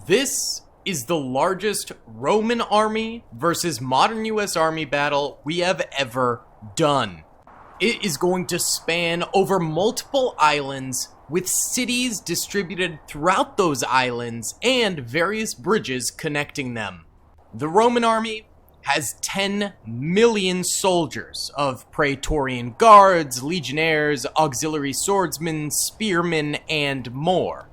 This is the largest Roman army versus modern US Army battle we have ever done. It is going to span over multiple islands with cities distributed throughout those islands and various bridges connecting them. The Roman army has 10 million soldiers of Praetorian guards, legionnaires, auxiliary swordsmen, spearmen, and more,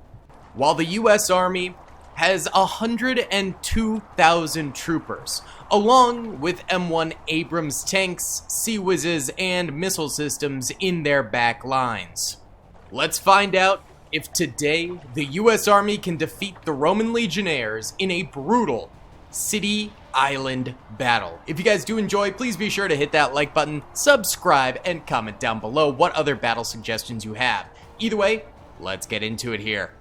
while the US Army has 102,000 troopers, along with M1 Abrams tanks, Sea Whizzes, and missile systems in their back lines. Let's find out if today the US Army can defeat the Roman legionnaires in a brutal city island battle. If you guys do enjoy, please be sure to hit that like button, subscribe, and comment down below what other battle suggestions you have. Either way, let's get into it here.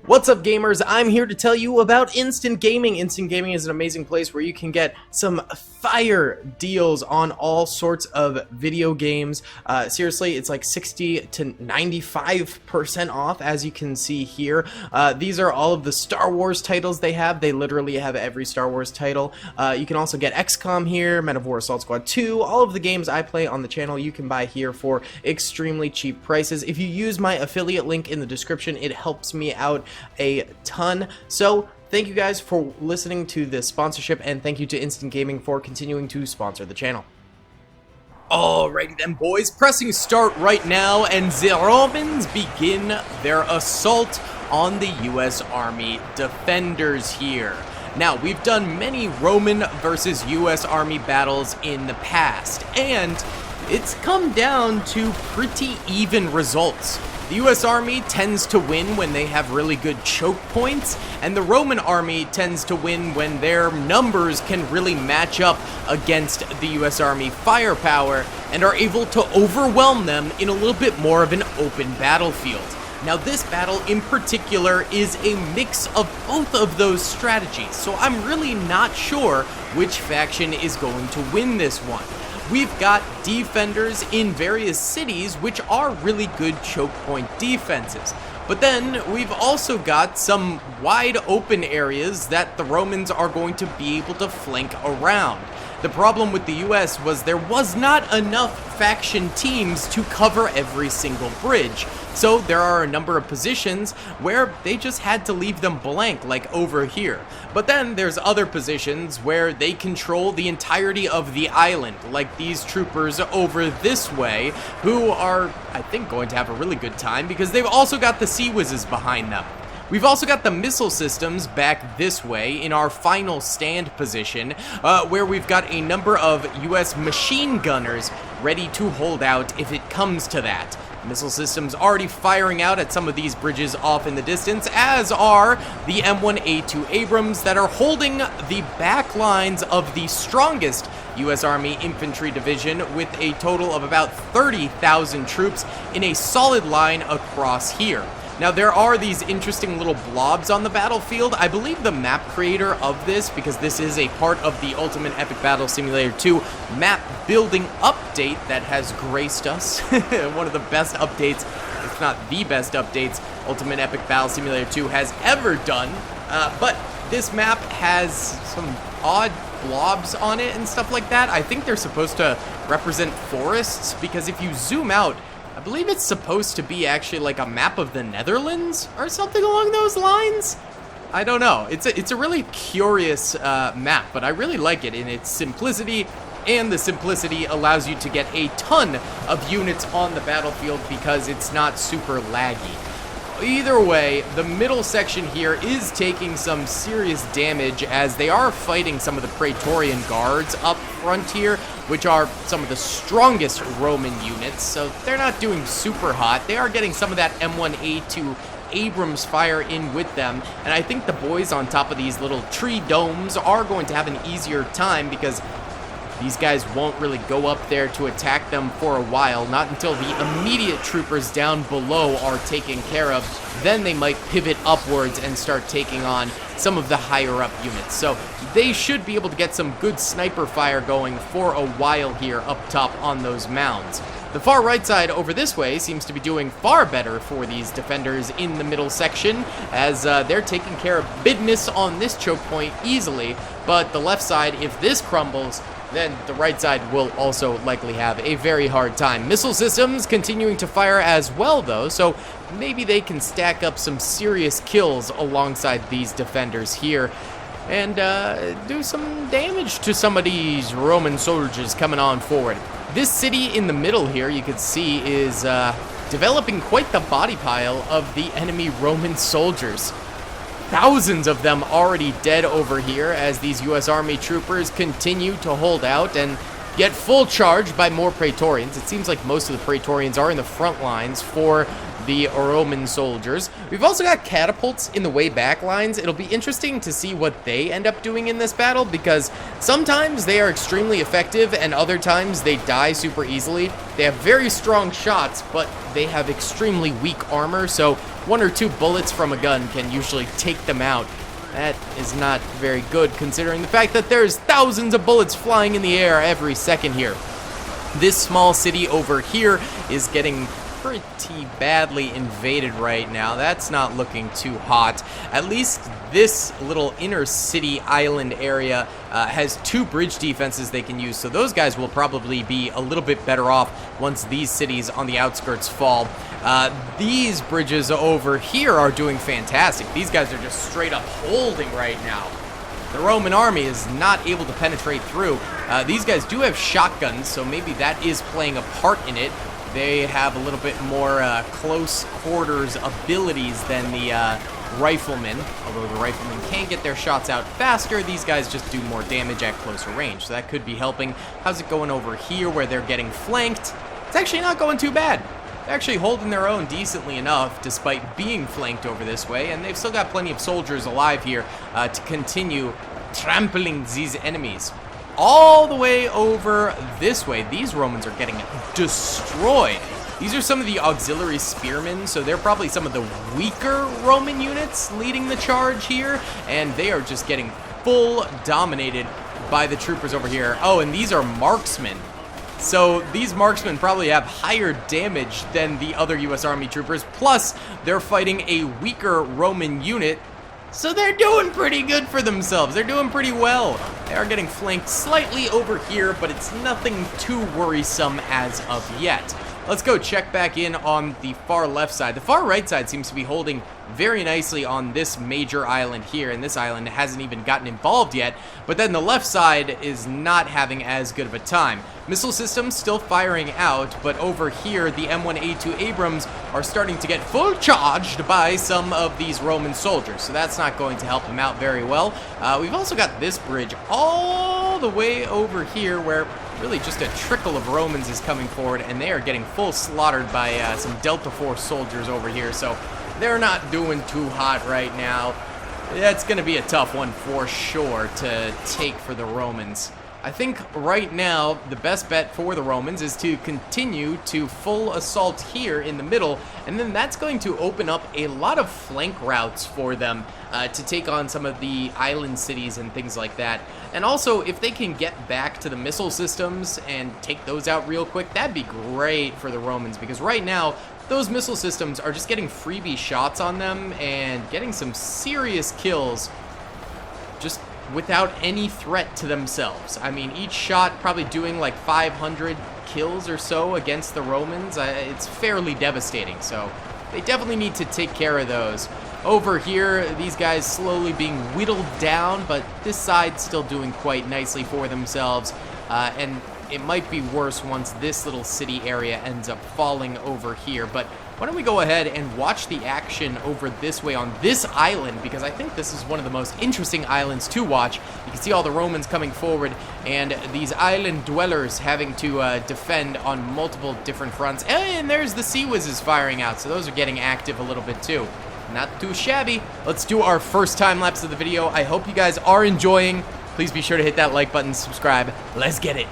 What's up, gamers? I'm here to tell you about Instant Gaming. Instant Gaming is an amazing place where you can get some fire deals on all sorts of video games. Seriously, it's like 60 to 95% off, as you can see here. These are all of the Star Wars titles they have. They literally have every Star Wars title. You can also get XCOM here, Men of War Assault Squad 2. All of the games I play on the channel you can buy here for extremely cheap prices. If you use my affiliate link in the description, it helps me out a ton. So thank you guys for listening to this sponsorship, and thank you to Instant Gaming for continuing to sponsor the channel. Alrighty then, boys, pressing start right now, and the Romans begin their assault on the US Army defenders here. Now, we've done many Roman versus US Army battles in the past, and it's come down to pretty even results. The US Army tends to win when they have really good choke points, and the Roman Army tends to win when their numbers can really match up against the US Army firepower and are able to overwhelm them in a little bit more of an open battlefield. Now, this battle in particular is a mix of both of those strategies, so I'm really not sure which faction is going to win this one. We've got defenders in various cities which are really good choke point defenses. But then we've also got some wide open areas that the Romans are going to be able to flank around. The problem with the US was there was not enough faction teams to cover every single bridge. So there are a number of positions where they just had to leave them blank, like over here. But then there's other positions where they control the entirety of the island, like these troopers over this way, who are, I think, going to have a really good time because they've also got the Sea Whizzes behind them. We've also got the missile systems back this way in our final stand position, where we've got a number of US machine gunners ready to hold out if it comes to that. Missile systems already firing out at some of these bridges off in the distance, as are the M1A2 Abrams that are holding the back lines of the strongest US Army infantry division with a total of about 30,000 troops in a solid line across here. Now, there are these interesting little blobs on the battlefield. I believe the map creator of this, because this is a part of the Ultimate Epic Battle Simulator 2 map building update that has graced us. One of the best updates, if not the best updates, Ultimate Epic Battle Simulator 2 has ever done. But this map has some odd blobs on it and stuff like that. I think they're supposed to represent forests, because if you zoom out, I believe it's supposed to be actually like a map of the Netherlands or something along those lines. I don't know. It's a really curious map, but I really like it in its simplicity, and the simplicity allows you to get a ton of units on the battlefield because it's not super laggy. Either way, the middle section here is taking some serious damage as they are fighting some of the Praetorian guards up front here, which are some of the strongest Roman units, so they're not doing super hot. They are getting some of that M1A2 Abrams fire in with them, and I think the boys on top of these little tree domes are going to have an easier time because these guys won't really go up there to attack them for a while, not until the immediate troopers down below are taken care of. Then they might pivot upwards and start taking on some of the higher up units. So they should be able to get some good sniper fire going for a while here up top on those mounds. The far right side over this way seems to be doing far better for these defenders in the middle section, as they're taking care of business on this choke point easily. But the left side, if this crumbles, then the right side will also likely have a very hard time. Missile systems continuing to fire as well, though, so maybe they can stack up some serious kills alongside these defenders here and do some damage to some of these Roman soldiers coming on forward. This city in the middle here, you can see, is developing quite the body pile of the enemy Roman soldiers. Thousands of them already dead over here as these U.S. Army troopers continue to hold out and get full charged by more Praetorians. It seems like most of the Praetorians are in the front lines for the Roman soldiers. We've also got catapults in the way back lines. It'll be interesting to see what they end up doing in this battle, because sometimes they are extremely effective and other times they die super easily. They have very strong shots, but they have extremely weak armor, so 1 or 2 bullets from a gun can usually take them out. That is not very good, considering the fact that there's thousands of bullets flying in the air every second here. This small city over here is getting pretty badly invaded right now. That's not looking too hot. At least this little inner city island area has 2 bridge defenses they can use, so those guys will probably be a little bit better off once these cities on the outskirts fall. These bridges over here are doing fantastic. These guys are just straight up holding right now. The Roman army is not able to penetrate through. These guys do have shotguns, so maybe that is playing a part in it. They have a little bit more close quarters abilities than the riflemen. Although the riflemen can get their shots out faster, these guys just do more damage at closer range. So that could be helping. How's it going over here where they're getting flanked? It's actually not going too bad. They're actually holding their own decently enough despite being flanked over this way. And they've still got plenty of soldiers alive here to continue trampling these enemies. All the way over this way, these Romans are getting destroyed. These are some of the auxiliary spearmen, so they're probably some of the weaker Roman units leading the charge here, and they are just getting full dominated by the troopers over here. Oh, and these are marksmen. So these marksmen probably have higher damage than the other U.S. Army troopers, plus they're fighting a weaker Roman unit. So they're doing pretty good for themselves. They're doing pretty well. They are getting flanked slightly over here, but it's nothing too worrisome as of yet. Let's go check back in on the far left side. The far right side seems to be holding very nicely on this major island here, and this island hasn't even gotten involved yet, but then the left side is not having as good of a time. Missile systems still firing out, but over here the M1A2 Abrams are starting to get full charged by some of these Roman soldiers, so that's not going to help them out very well. We've also got this bridge all the way over here where really just a trickle of Romans is coming forward, and they are getting full slaughtered by some Delta Force soldiers over here, so they're not doing too hot right now. That's going to be a tough one for sure to take for the Romans. I think right now the best bet for the Romans is to continue to full assault here in the middle, and then that's going to open up a lot of flank routes for them to take on some of the island cities and things like that. And also, if they can get back to the missile systems and take those out real quick, that'd be great for the Romans, because right now those missile systems are just getting freebie shots on them and getting some serious kills just without any threat to themselves. I mean, each shot probably doing like 500 kills or so against the Romans. It's fairly devastating, so they definitely need to take care of those. Over here, these guys slowly being whittled down, but this side's still doing quite nicely for themselves, and it might be worse once this little city area ends up falling over here. But why don't we go ahead and watch the action over this way on this island, because I think this is one of the most interesting islands to watch. You can see all the Romans coming forward and these island dwellers having to defend on multiple different fronts. And there's the Sea Whizzes firing out, so those are getting active a little bit too. Not too shabby. Let's do our first time lapse of the video. I hope you guys are enjoying. Please be sure to hit that like button, subscribe. Let's get it.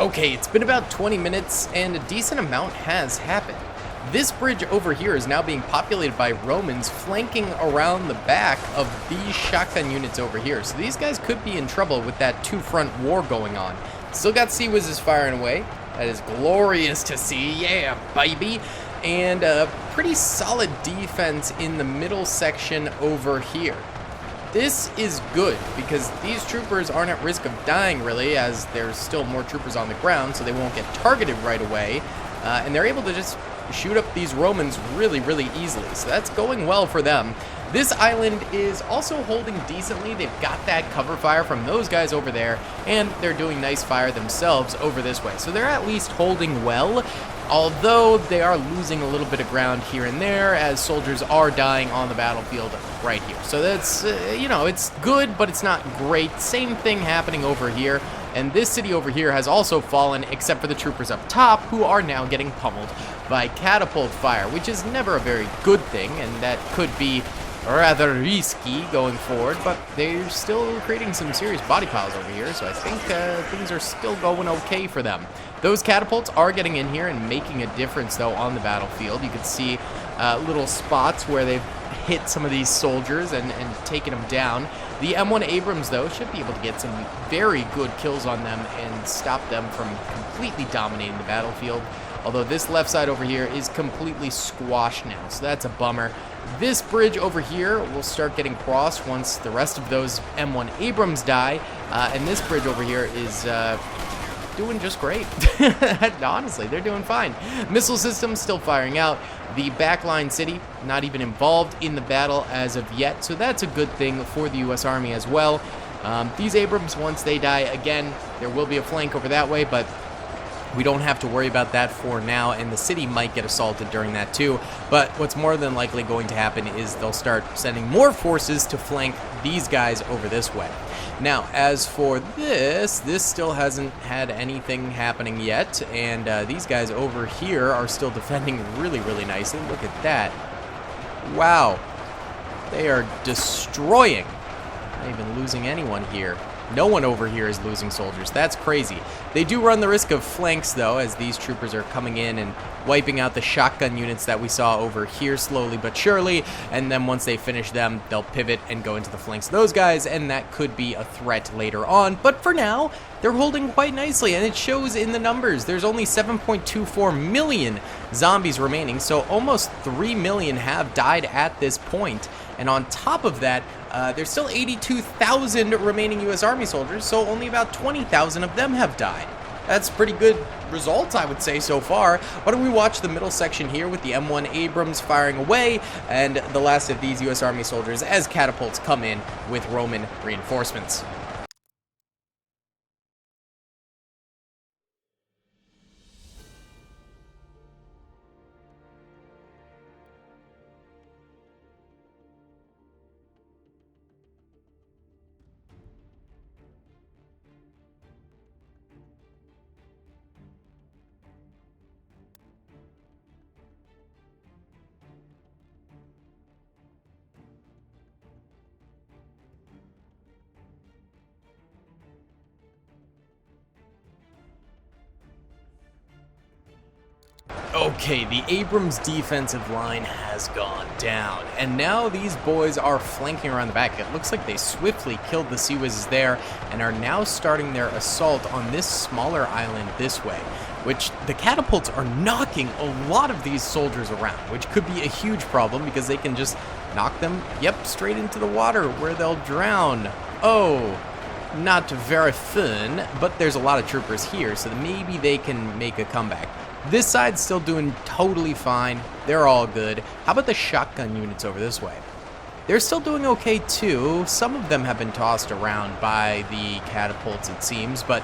Okay, it's been about 20 minutes and a decent amount has happened. This bridge over here is now being populated by Romans flanking around the back of these shotgun units over here. So these guys could be in trouble with that two-front war going on. Still got Sea Whizzes firing away. That is glorious to see. Yeah, baby. And a pretty solid defense in the middle section over here. This is good because these troopers aren't at risk of dying really, as there's still more troopers on the ground, so they won't get targeted right away. And they're able to just shoot up these Romans really, really easily. So that's going well for them. This island is also holding decently. They've got that cover fire from those guys over there, and they're doing nice fire themselves over this way. So they're at least holding well, although they are losing a little bit of ground here and there as soldiers are dying on the battlefield right here. So that's, it's good, but it's not great. Same thing happening over here. And this city over here has also fallen, except for the troopers up top, who are now getting pummeled by catapult fire, which is never a very good thing, and that could be rather risky going forward, but they're still creating some serious body piles over here, so I think things are still going okay for them. Those catapults are getting in here and making a difference, though, on the battlefield. You can see little spots where they've hit some of these soldiers and taken them down. The M1 Abrams, though, should be able to get some very good kills on them and stop them from completely dominating the battlefield. Although this left side over here is completely squashed now, so that's a bummer. This bridge over here will start getting crossed once the rest of those M1 Abrams die, and this bridge over here is doing just great. Honestly, they're doing fine. Missile systems still firing out. The backline city not even involved in the battle as of yet, so that's a good thing for the U.S. Army as well. These Abrams, once they die, again, there will be a flank over that way, but we don't have to worry about that for now, and the city might get assaulted during that too. But what's more than likely going to happen is they'll start sending more forces to flank these guys over this way. Now, as for this still hasn't had anything happening yet, and these guys over here are still defending really, really nicely. Look at that. Wow. They are destroying. Not even losing anyone here. No one over here is losing soldiers. That's crazy. They do run the risk of flanks, though, as these troopers are coming in and wiping out the shotgun units that we saw over here slowly but surely. And then once they finish them, they'll pivot and go into the flanks of those guys, and that could be a threat later on. But for now, they're holding quite nicely, and it shows in the numbers. There's only 7.24 million zombies remaining, so almost 3 million have died at this point. And on top of that, there's still 82,000 remaining U.S. Army soldiers, so only about 20,000 of them have died. That's pretty good results, I would say, so far. Why don't we watch the middle section here with the M1 Abrams firing away, and the last of these U.S. Army soldiers as catapults come in with Roman reinforcements. Okay, the Abrams defensive line has gone down, and now these boys are flanking around the back. It looks like they swiftly killed the Sea Whizzes there and are now starting their assault on this smaller island this way, which the catapults are knocking a lot of these soldiers around, which could be a huge problem because they can just knock them, straight into the water where they'll drown. Oh, not very fun, but there's a lot of troopers here, so maybe they can make a comeback. This side's still doing totally fine. They're all good. How about the shotgun units over this way? They're still doing okay too. Some of them have been tossed around by the catapults, it seems, but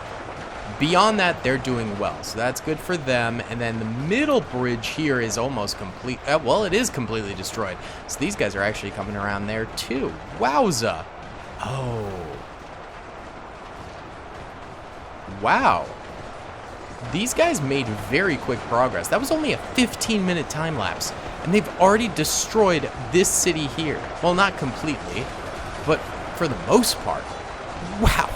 beyond that, they're doing well. So that's good for them. And then the middle bridge here is almost complete. Well, it is completely destroyed. So these guys are actually coming around there too. Wowza. Oh. Wow. These guys made very quick progress. That was only a 15-minute time lapse, and they've already destroyed this city here. Well, not completely, but for the most part. Wow.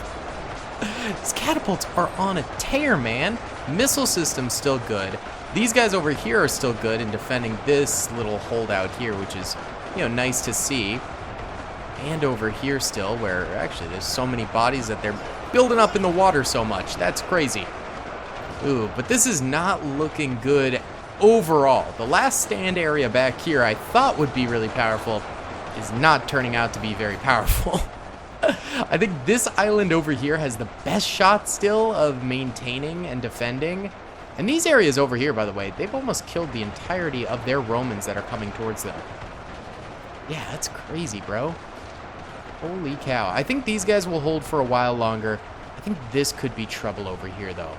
These catapults are on a tear, man. Missile system's still good. These guys over here are still good in defending this little holdout here, which is, nice to see. And over here still, where actually there's so many bodies that they're building up in the water so much. That's crazy. Ooh, but this is not looking good overall. The last stand area back here I thought would be really powerful is not turning out to be very powerful. I think this island over here has the best shot still of maintaining and defending. And these areas over here, by the way, they've almost killed the entirety of their Romans that are coming towards them. Yeah, that's crazy, bro. Holy cow. I think these guys will hold for a while longer. I think this could be trouble over here, though.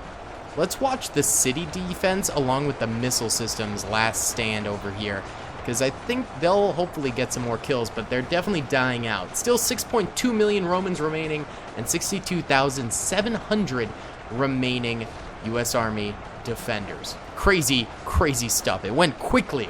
Let's watch the city defense along with the missile system's last stand over here, because I think they'll hopefully get some more kills, but they're definitely dying out. Still 6.2 million Romans remaining and 62,700 remaining U.S. Army defenders. Crazy, crazy stuff. It went quickly.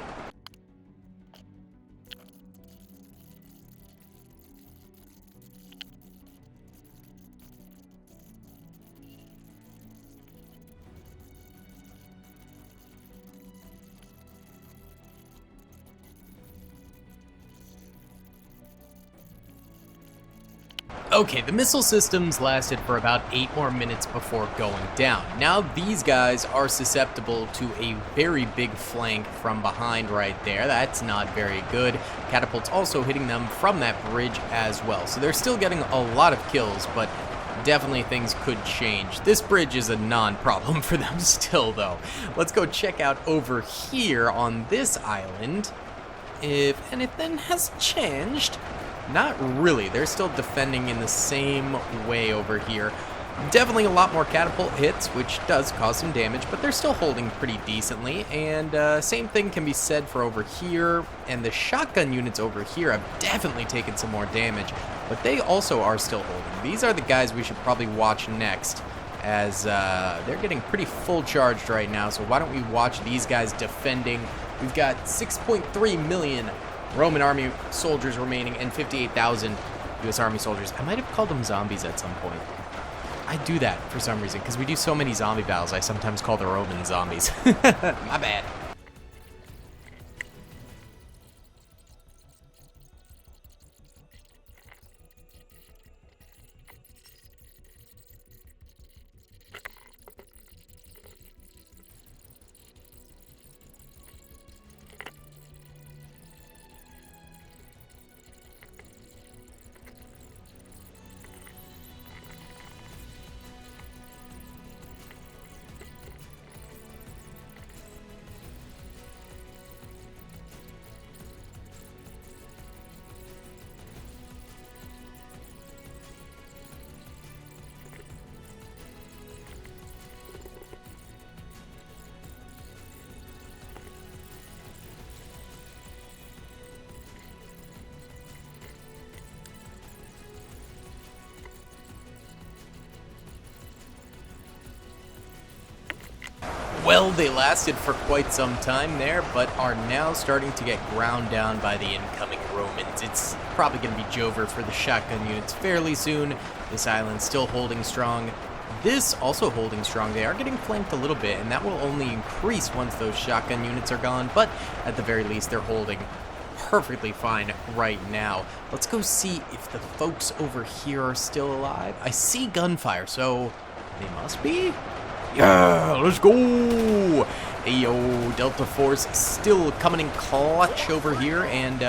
Okay, the missile systems lasted for about 8 more minutes before going down. Now these guys are susceptible to a very big flank from behind right there. That's not very good. Catapults also hitting them from that bridge as well. So they're still getting a lot of kills, but definitely things could change. This bridge is a non-problem for them still, though. Let's go check out over here on this island if anything has changed. Not really. They're still defending in the same way over here. Definitely a lot more catapult hits, which does cause some damage, but they're still holding pretty decently. And same thing can be said for over here. And the shotgun units over here have definitely taken some more damage, but they also are still holding. These are the guys we should probably watch next, as they're getting pretty full charged right now. So why don't we watch these guys defending? We've got 6.3 million Roman Army soldiers remaining and 58,000 U.S. Army soldiers. I might have called them zombies at some point. I do that for some reason, because we do so many zombie battles, I sometimes call the Roman zombies. My bad. Well, they lasted for quite some time there, but are now starting to get ground down by the incoming Romans. It's probably going to be Jover for the shotgun units fairly soon. This island still holding strong. This also holding strong. They are getting flanked a little bit, and that will only increase once those shotgun units are gone, but at the very least, they're holding perfectly fine right now. Let's go see if the folks over here are still alive. I see gunfire, so they must be. Yeah, let's go! Ayo, Delta Force still coming in clutch over here and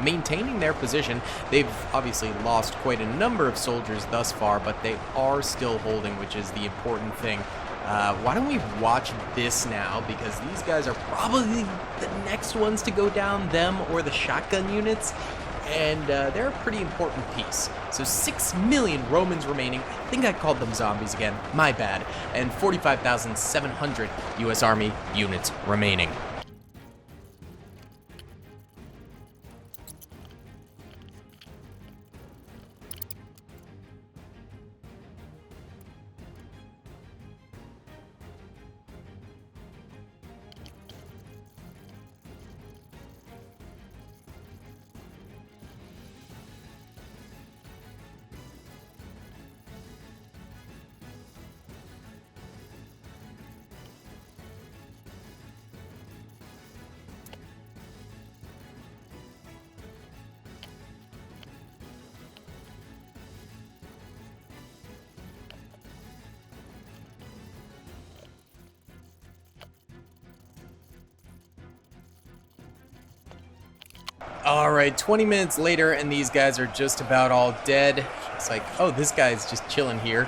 maintaining their position. They've obviously lost quite a number of soldiers thus far, but they are still holding, which is the important thing. Why don't we watch this now, because these guys are probably the next ones to go down, them or the shotgun units. And they're a pretty important piece. So 6 million Romans remaining. I think I called them zombies again. My bad. And 45,700 U.S. Army units remaining. Alright, 20 minutes later, and these guys are just about all dead. It's like, oh, this guy's just chilling here.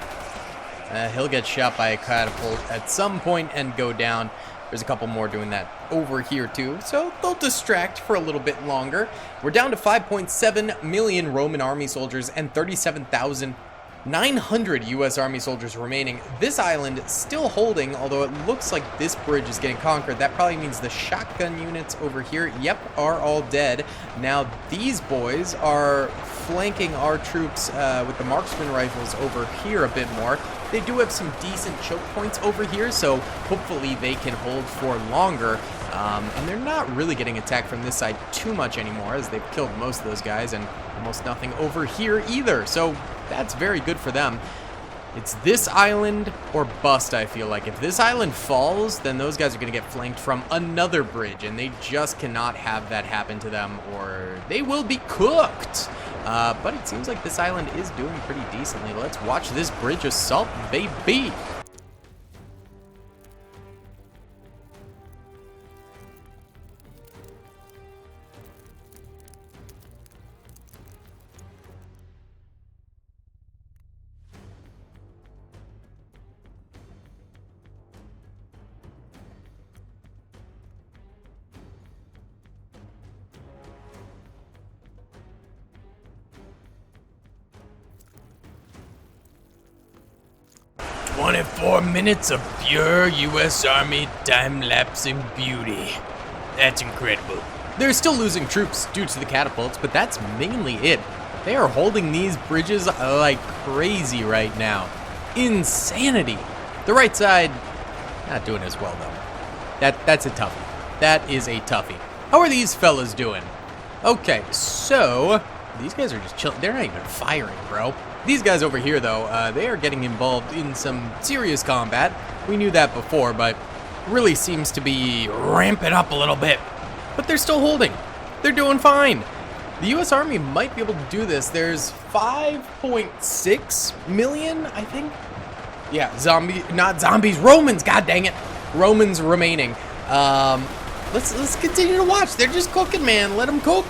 He'll get shot by a catapult at some point and go down. There's a couple more doing that over here too, so they'll distract for a little bit longer. We're down to 5.7 million Roman army soldiers and 37,900 U.S. Army soldiers remaining. This island still holding, although it looks like this bridge is getting conquered. That probably means the shotgun units over here, yep, are all dead. Now these boys are flanking our troops with the marksman rifles over here a bit more. They do have some decent choke points over here, so hopefully they can hold for longer. And they're not really getting attacked from this side too much anymore, as they've killed most of those guys, and almost nothing over here either. So that's very good for them. It's this island or bust, I feel like. If this island falls, then those guys are going to get flanked from another bridge, and they just cannot have that happen to them, or they will be cooked. But it seems like this island is doing pretty decently. Let's watch this bridge assault, baby. "24 minutes of pure U.S. Army time-lapsing beauty. That's incredible." They're still losing troops due to the catapults, but that's mainly it. They are holding these bridges like crazy right now. Insanity. The right side, not doing as well though. That's a toughie. That is a toughie. How are these fellas doing? Okay, so these guys are just chilling. They're not even firing, bro. These guys over here, though, they are getting involved in some serious combat. We knew that before, but really seems to be ramping up a little bit. But they're still holding. They're doing fine. The U.S. Army might be able to do this. There's 5.6 million, I think. Yeah, not zombies, Romans, god dang it. Romans remaining. Let's continue to watch. They're just cooking, man. Let them cook.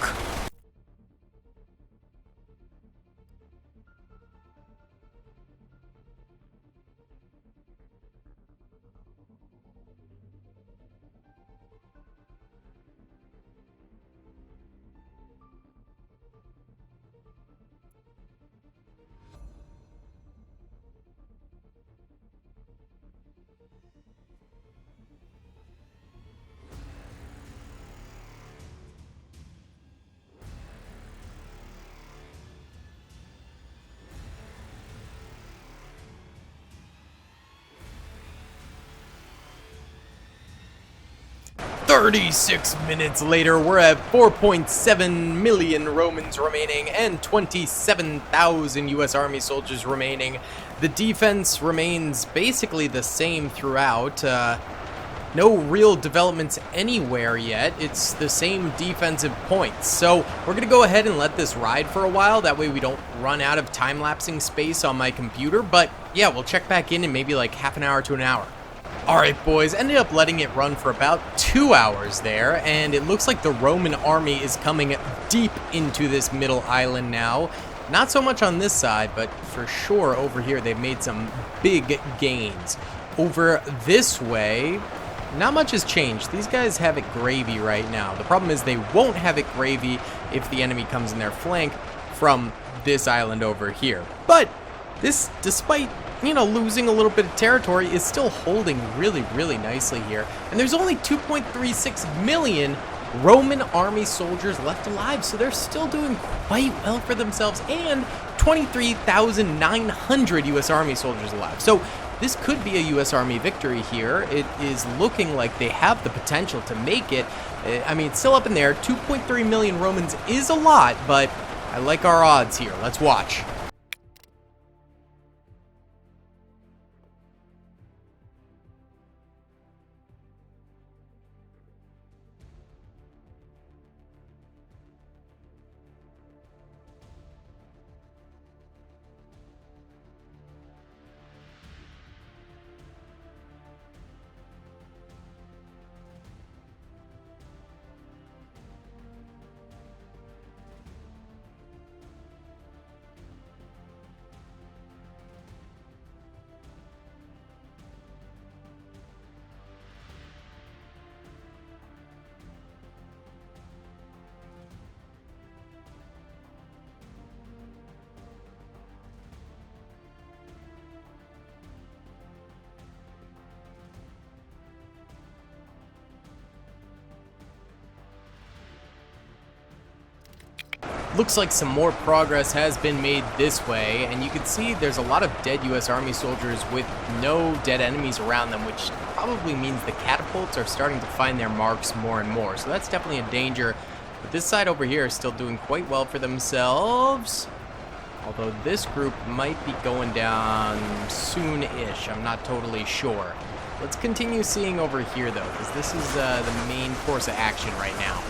"36 minutes later, we're at 4.7 million Romans remaining and 27,000 U.S. Army soldiers remaining. The defense remains basically the same throughout. No real developments anywhere yet. It's the same defensive points. So we're going to go ahead and let this ride for a while. That way we don't run out of time-lapsing space on my computer. But yeah, we'll check back in maybe like half an hour to an hour. Alright boys, ended up letting it run for about 2 hours there, and it looks like the Roman army is coming deep into this middle island now. Not so much on this side, but for sure over here they've made some big gains. Over this way, not much has changed. These guys have it gravy right now. The problem is they won't have it gravy if the enemy comes in their flank from this island over here. But this, despite losing a little bit of territory, is still holding really, really nicely here. And there's only 2.36 million Roman army soldiers left alive, so they're still doing quite well for themselves, and 23,900 U.S. Army soldiers alive. So this could be a U.S. Army victory here. It is looking like they have the potential to make it. I mean, it's still up in there. 2.3 million Romans is a lot, but I like our odds here. Let's watch. Looks like some more progress has been made this way, and you can see there's a lot of dead US Army soldiers with no dead enemies around them, which probably means the catapults are starting to find their marks more and more. So that's definitely a danger. But this side over here is still doing quite well for themselves. Although this group might be going down soon-ish. I'm not totally sure. Let's continue seeing over here, though, because this is the main course of action right now.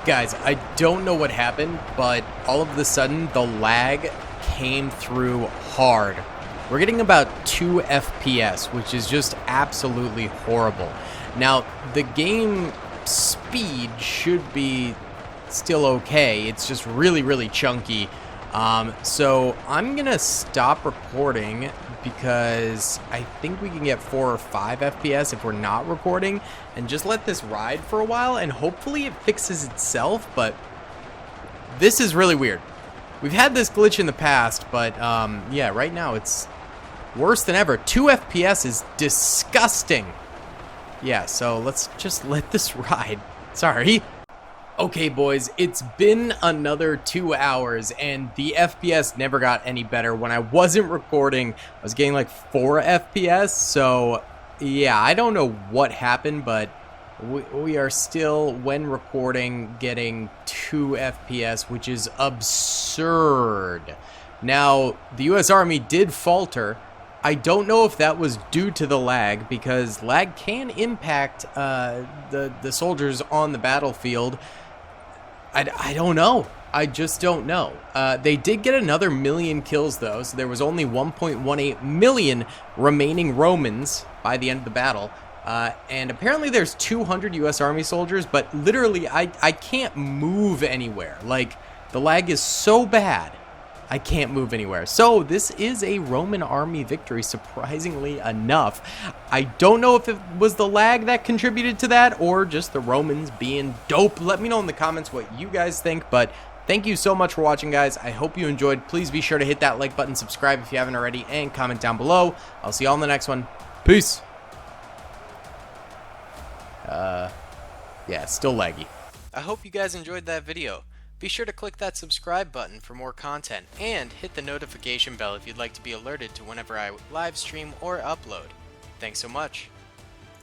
Guys, I don't know what happened, but all of a sudden, the lag came through hard. We're getting about 2 FPS, which is just absolutely horrible. Now, the game speed should be still okay. It's just really, really chunky. So I'm going to stop recording because I think we can get 4 or 5 FPS if we're not recording, and just let this ride for a while, and hopefully it fixes itself. But this is really weird. We've had this glitch in the past, but yeah, right now it's worse than ever. 2 FPS is disgusting. Yeah, so let's just let this ride. Sorry. Okay, boys, it's been another 2 hours, and the FPS never got any better. When I wasn't recording, I was getting like 4 FPS, so yeah, I don't know what happened, but we are still, when recording, getting 2 FPS, which is absurd. Now, the US Army did falter. I don't know if that was due to the lag, because lag can impact the soldiers on the battlefield. I don't know. I just don't know. They did get another million kills, though, so there was only 1.18 million remaining Romans by the end of the battle. And apparently there's 200 US Army soldiers, but literally I can't move anywhere. Like, the lag is so bad, I can't move anywhere. So this is a Roman army victory, surprisingly enough. I don't know if it was the lag that contributed to that or just the Romans being dope. Let me know in the comments what you guys think, but thank you so much for watching, guys. I hope you enjoyed. Please be sure to hit that like button, subscribe if you haven't already, and comment down below. I'll see you all in the next one. Peace. Yeah, still laggy. I hope you guys enjoyed that video. Be sure to click that subscribe button for more content, and hit the notification bell if you'd like to be alerted to whenever I live stream or upload. Thanks so much.